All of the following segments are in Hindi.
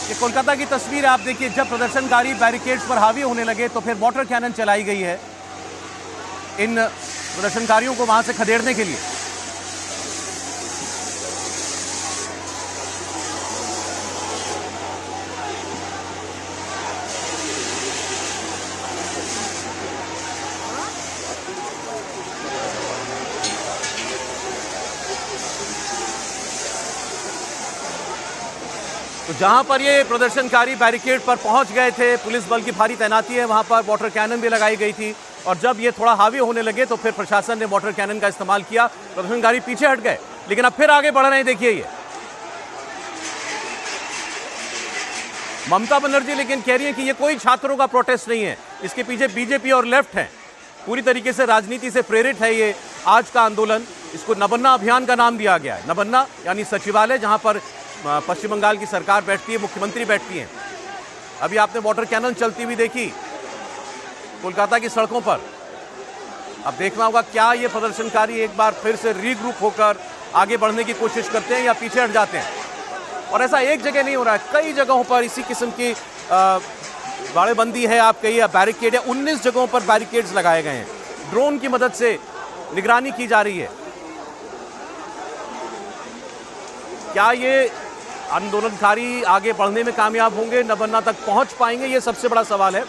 ये कोलकाता की तस्वीर आप देखिए, जब प्रदर्शनकारी बैरिकेड्स पर हावी होने लगे तो फिर वाटर कैनन चलाई गई है इन प्रदर्शनकारियों को वहां से खदेड़ने के लिए। तो जहां पर ये प्रदर्शनकारी बैरिकेड पर पहुंच गए थे, पुलिस बल की भारी तैनाती है, वहां पर वाटर कैनन भी लगाई गई थी और जब ये थोड़ा हावी होने लगे तो फिर प्रशासन ने वाटर कैनन का इस्तेमाल किया। प्रदर्शनकारी पीछे हट गए लेकिन अब फिर आगे बढ़ रहे हैं। देखिए ये ममता बनर्जी लेकिन कह रही है कि ये कोई छात्रों का प्रोटेस्ट नहीं है, इसके पीछे बीजेपी और लेफ्ट है, पूरी तरीके से राजनीति से प्रेरित है ये आज का आंदोलन। इसको नबन्ना अभियान का नाम दिया गया है। नबन्ना यानी सचिवालय, जहां पर पश्चिम बंगाल की सरकार बैठती है, मुख्यमंत्री बैठती हैं। अभी आपने वाटर कैनन चलती हुई देखी कोलकाता की सड़कों पर। अब देखना होगा क्या ये प्रदर्शनकारी एक बार फिर से रीग्रुप होकर आगे बढ़ने की कोशिश करते हैं या पीछे हट जाते हैं। और ऐसा एक जगह नहीं हो रहा है, कई जगहों पर इसी किस्म की बाड़ेबंदी है, आप कहिए बैरिकेड है। 19 जगहों पर बैरिकेड्स लगाए गए हैं, ड्रोन की मदद से निगरानी की जा रही है। क्या ये आंदोलनकारी आगे बढ़ने में कामयाब होंगे, नबन्ना तक पहुंच पाएंगे, ये सबसे बड़ा सवाल है।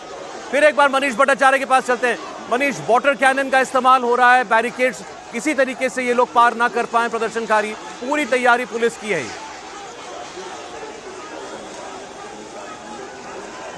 फिर एक बार मनीष भट्टाचार्य के पास चलते हैं। मनीष, वाटर कैनन का इस्तेमाल हो रहा है, बैरिकेड्स किसी तरीके से ये लोग पार ना कर पाए प्रदर्शनकारी, पूरी तैयारी पुलिस की है।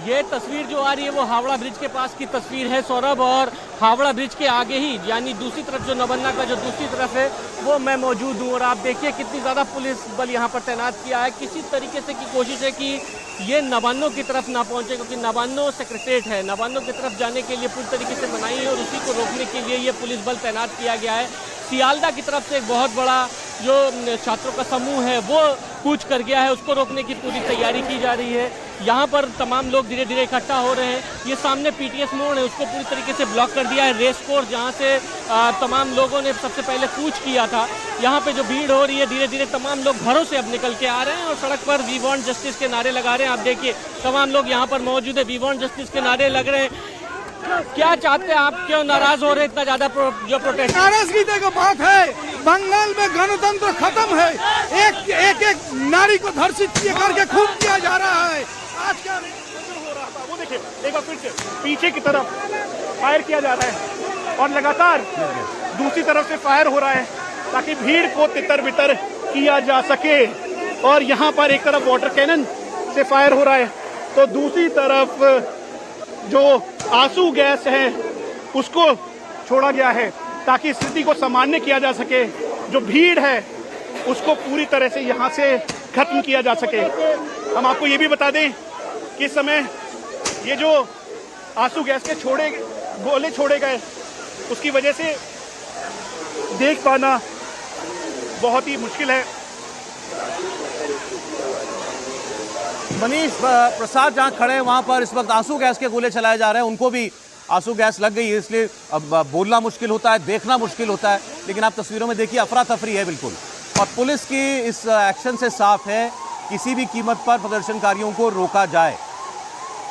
ये तस्वीर जो आ रही है वो हावड़ा ब्रिज के पास की तस्वीर है सौरभ, और हावड़ा ब्रिज के आगे ही यानी दूसरी तरफ जो नबन्ना का जो दूसरी तरफ है वो मैं मौजूद हूँ। और आप देखिए कितनी ज़्यादा पुलिस बल यहाँ पर तैनात किया है। किसी तरीके से की कोशिश है कि ये नबान्नों की तरफ ना पहुँचे, क्योंकि नबान्नों सेक्रेटरीट है, नबान्नों की तरफ जाने के लिए पूरी तरीके से बनाई है और उसी को रोकने के लिए ये पुलिस बल तैनात किया गया है। सियालदा की तरफ से एक बहुत बड़ा जो छात्रों का समूह है वो कूच कर गया है, उसको रोकने की पूरी तैयारी की जा रही है। यहाँ पर तमाम लोग धीरे धीरे इकट्ठा हो रहे हैं। ये सामने पीटीएस मोड़ है, उसको पूरी तरीके से ब्लॉक कर दिया है। रेस कोर्स जहाँ से तमाम लोगों ने सबसे पहले कूच किया था, यहाँ पे जो भीड़ हो रही है, धीरे धीरे तमाम लोग घरों से अब निकल के आ रहे हैं और सड़क पर वी वांट जस्टिस के नारे लगा रहे हैं। आप देखिए तमाम लोग यहाँ पर मौजूद है, वी वांट जस्टिस के नारे लग रहे हैं। क्या चाहते हैं आप, क्यों नाराज हो रहे हैं इतना ज्यादा जो प्रोटेस्ट? नाराजगी देखो बात है, बंगाल में गणतंत्र खत्म है, एक नारी को धर्षित करके खून किया जा रहा है। आज क्या हो रहा था वो देखिए, एक बार फिर से पीछे की तरफ फायर किया जा रहा है और लगातार दूसरी तरफ से फायर हो रहा है ताकि भीड़ को तितर बितर किया जा सके। और यहाँ पर एक तरफ वाटर कैनन से फायर हो रहा है तो दूसरी तरफ जो आंसू गैस है उसको छोड़ा गया है ताकि स्थिति को सामान्य किया जा सके। जो भीड़ है उसको पूरी तरह से यहाँ से खत्म किया जा सके। हम आपको ये भी बता दें कि इस समय ये जो आंसू गैस के गोले छोड़े गए उसकी वजह से देख पाना बहुत ही मुश्किल है। मनीष प्रसाद जहां खड़े हैं वहां पर इस वक्त आंसू गैस के गोले चलाए जा रहे हैं, उनको भी आंसू गैस लग गई है, इसलिए अब बोलना मुश्किल होता है, देखना मुश्किल होता है। लेकिन आप तस्वीरों में देखिए अफरा तफरी है बिल्कुल, और पुलिस की इस एक्शन से साफ है किसी भी कीमत पर प्रदर्शनकारियों को रोका जाए।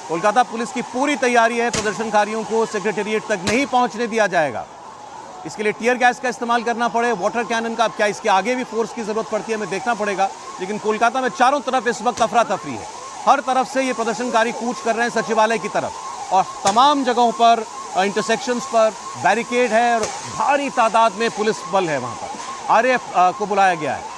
कोलकाता पुलिस की पूरी तैयारी है, प्रदर्शनकारियों को सेक्रेटेरिएट तक नहीं पहुंचने दिया जाएगा। इसके लिए टीयर गैस का इस्तेमाल करना पड़े, वाटर कैनन का, क्या इसके आगे भी फोर्स की जरूरत पड़ती है हमें देखना पड़ेगा। लेकिन कोलकाता में चारों तरफ इस वक्त अफरा तफरी है, हर तरफ से ये प्रदर्शनकारी कूच कर रहे हैं सचिवालय की तरफ और तमाम जगहों पर इंटरसेक्शंस पर बैरिकेड है और भारी तादाद में पुलिस बल है। वहां पर आरएएफ को बुलाया गया है।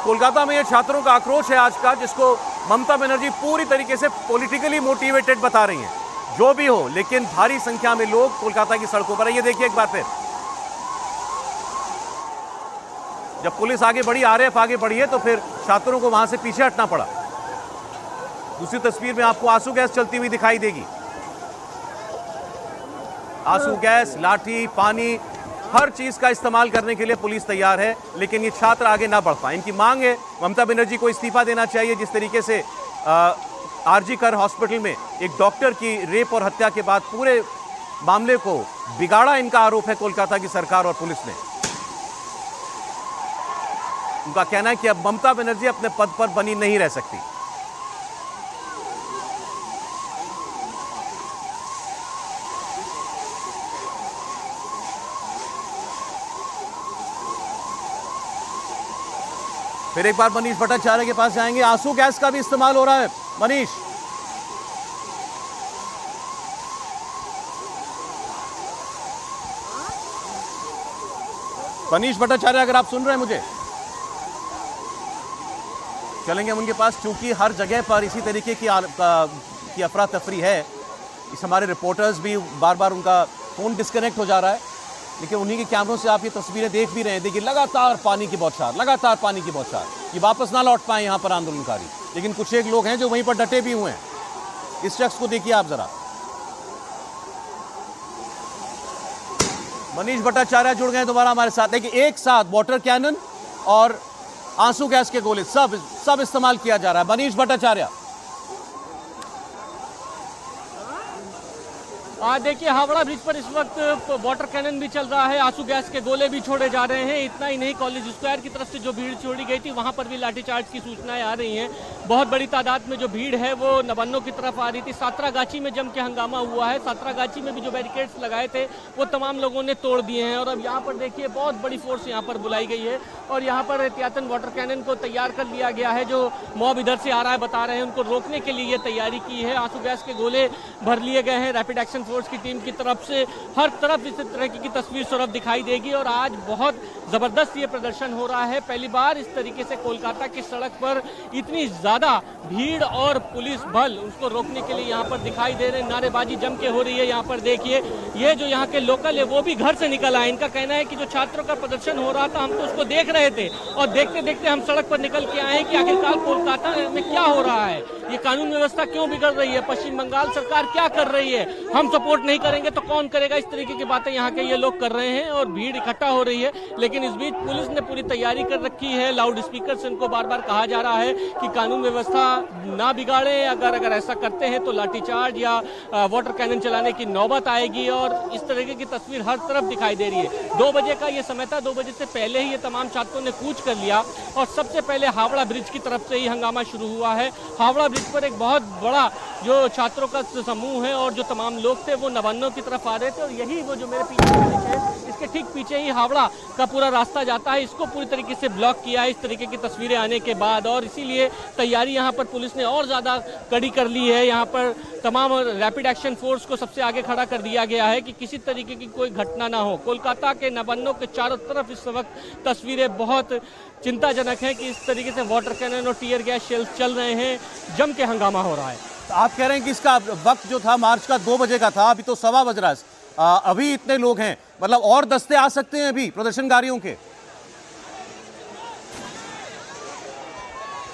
कोलकाता में ये छात्रों का आक्रोश है आज का, जिसको ममता बनर्जी पूरी तरीके से पॉलिटिकली मोटिवेटेड बता रही हैं। जो भी हो, लेकिन भारी संख्या में लोग कोलकाता की सड़कों पर है। ये देखिए एक बार फिर, जब पुलिस आगे बढ़ी, आरएएफ आगे बढ़ी है, तो फिर छात्रों को वहां से पीछे हटना पड़ा। दूसरी तस्वीर में आपको आंसू गैस चलती हुई दिखाई देगी। आंसू गैस, लाठी, पानी, हर चीज का इस्तेमाल करने के लिए पुलिस तैयार है, लेकिन ये छात्र आगे ना बढ़ पाए। इनकी मांग है ममता बनर्जी को इस्तीफा देना चाहिए। जिस तरीके से आरजी कर हॉस्पिटल में एक डॉक्टर की रेप और हत्या के बाद पूरे मामले को बिगाड़ा, इनका आरोप है कोलकाता की सरकार और पुलिस ने। उनका कहना है कि अब ममता बनर्जी अपने पद पर बनी नहीं रह सकती। फिर एक बार मनीष भट्टाचार्य के पास जाएंगे। आंसू गैस का भी इस्तेमाल हो रहा है। मनीष, मनीष भट्टाचार्य, अगर आप सुन रहे हैं मुझे, चलेंगे हम उनके पास, क्योंकि हर जगह पर इसी तरीके की अफरा तफरी है। इस हमारे रिपोर्टर्स भी बार बार उनका फोन डिस्कनेक्ट हो जा रहा है, लेकिन उन्हीं के कैमरों से आप ये तस्वीरें देख भी रहे हैं। देखिए, लगातार पानी की बौछार, लगातार पानी की बौछार। ये वापस ना लौट पाए यहाँ पर आंदोलनकारी, लेकिन कुछ एक लोग हैं जो वहीं पर डटे भी हुए हैं। इस शख्स को देखिए आप जरा। मनीष भट्टाचार्य जुड़ गए दोबारा हमारे साथ। देखिए, एक साथ वाटर कैनन और आंसू गैस के गोले सब इस्तेमाल किया जा रहा है। मनीष भट्टाचार्य, देखिए, हावड़ा ब्रिज पर इस वक्त वाटर कैनन भी चल रहा है, आंसू गैस के गोले भी छोड़े जा रहे हैं। इतना ही नहीं, कॉलेज स्क्वायर की तरफ से जो भीड़ छोड़ी गई थी वहां पर भी लाठीचार्ज की सूचनाएं आ रही हैं। बहुत बड़ी तादाद में जो भीड़ है वो नवन्नों की तरफ आ रही थी। सातरागाछी में जम के हंगामा हुआ है। सातरागाछी में भी जो बैरिकेड्स लगाए थे वो तमाम लोगों ने तोड़ दिए हैं। और अब यहाँ पर देखिए, बहुत बड़ी फोर्स यहाँ पर बुलाई गई है और यहाँ पर एहतियातन वाटर कैनन को तैयार कर लिया गया है। जो मॉब इधर से आ रहा है, बता रहे हैं, उनको रोकने के लिए ये तैयारी की है। आंसू गैस के गोले भर लिए गए हैं। रैपिड एक्शन फोर्स की टीम की तरफ से हर तरफ इस तरह की तस्वीर सौरभ दिखाई देगी। और आज बहुत जबरदस्त ये प्रदर्शन हो रहा है। पहली बार इस तरीके से कोलकाता की सड़क पर इतनी ज्यादा भीड़ और पुलिस बल उसको रोकने के लिए यहाँ पर दिखाई दे रहे हैं। नारेबाजी जम के हो रही है। यहाँ पर देखिए, ये जो यहाँ के लोकल है वो भी घर से निकल आए। इनका कहना है कि जो छात्रों का प्रदर्शन हो रहा था हम तो उसको देख रहे थे और देखते देखते हम सड़क पर निकल के आए कि आखिरकार कोलकाता में क्या हो रहा है, ये कानून व्यवस्था क्यों बिगड़ रही है, पश्चिम बंगाल सरकार क्या कर रही है, हम सपोर्ट नहीं करेंगे तो कौन करेगा। इस तरीके की बातें यहाँ के ये लोग कर रहे हैं और भीड़ इकट्ठा हो रही है। लेकिन इस बीच पुलिस ने पूरी तैयारी कर रखी है। लाउड स्पीकर से इनको बार बार कहा जा रहा है कि कानून व्यवस्था ना बिगाड़े, अगर ऐसा करते हैं तो लाठीचार्ज या वाटर कैनन चलाने की नौबत आएगी। और इस तरीके की तस्वीर हर तरफ दिखाई दे रही है। 2 बजे का ये समय था, 2 बजे से पहले ही ये तमाम छात्रों ने कूच कर लिया और सबसे पहले हावड़ा ब्रिज की तरफ से ही हंगामा शुरू हुआ है। हावड़ा ब्रिज पर एक बहुत बड़ा जो छात्रों का समूह है और जो तमाम लोग थे वो नवन्नों की तरफ आ रहे थे। और यही वो जो मेरे पीछे है, इसके ठीक पीछे ही हावड़ा का पूरा रास्ता जाता है, इसको पूरी तरीके से ब्लॉक किया है इस तरीके की तस्वीरें आने के बाद। और इसीलिए तैयारी यहाँ पर पुलिस ने और ज़्यादा कड़ी कर ली है। यहाँ पर तमाम रैपिड एक्शन फोर्स को सबसे आगे खड़ा कर दिया गया है कि किसी तरीके की कोई घटना ना हो। कोलकाता के नवन्नों के चारों तरफ इस वक्त तस्वीरें बहुत चिंताजनक हैं कि इस तरीके से वाटर कैनन और टीयर गैस शेल्स चल रहे हैं, जम के हंगामा हो रहा है। तो आप कह रहे हैं कि इसका वक्त जो था मार्च का 2 बजे का था, अभी तो 1:15 बज रहा है। अभी इतने लोग हैं, मतलब और दस्ते आ सकते हैं अभी प्रदर्शनकारियों के?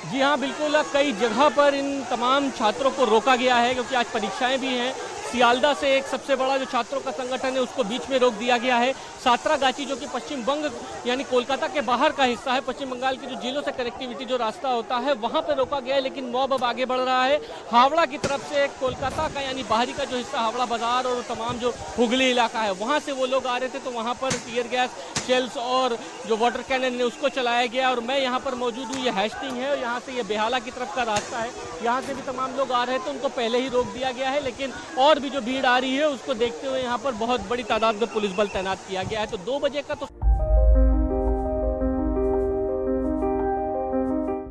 जी हाँ, बिल्कुल। कई जगह पर इन तमाम छात्रों को रोका गया है क्योंकि आज परीक्षाएं भी हैं। सियालदा से एक सबसे बड़ा जो छात्रों का संगठन है उसको बीच में रोक दिया गया है। सातरागाछी जो कि पश्चिम बंग यानी कोलकाता के बाहर का हिस्सा है, पश्चिम बंगाल की जो जिलों से कनेक्टिविटी जो रास्ता होता है वहां पर रोका गया है, लेकिन मॉब अब आगे बढ़ रहा है। हावड़ा की तरफ से कोलकाता का यानी बाहरी का जो हिस्सा हावड़ा बाजार और तमाम जो हुगली इलाका है वहां से वो लोग आ रहे थे, तो वहां पर टीयर गैस शेल्स और जो वाटर कैनन है उसको चलाया गया। और मैं यहाँ पर मौजूद हूँ, ये हैस्टिंग है और यहाँ से ये बेहाला की तरफ का रास्ता है, यहाँ से भी तमाम लोग आ रहे थे, उनको पहले ही रोक दिया गया है। लेकिन और भी जो भीड़ आ रही है उसको देखते हुए यहाँ पर बहुत बड़ी तादाद में पुलिस बल तैनात किया गया है। तो 2 बजे का तो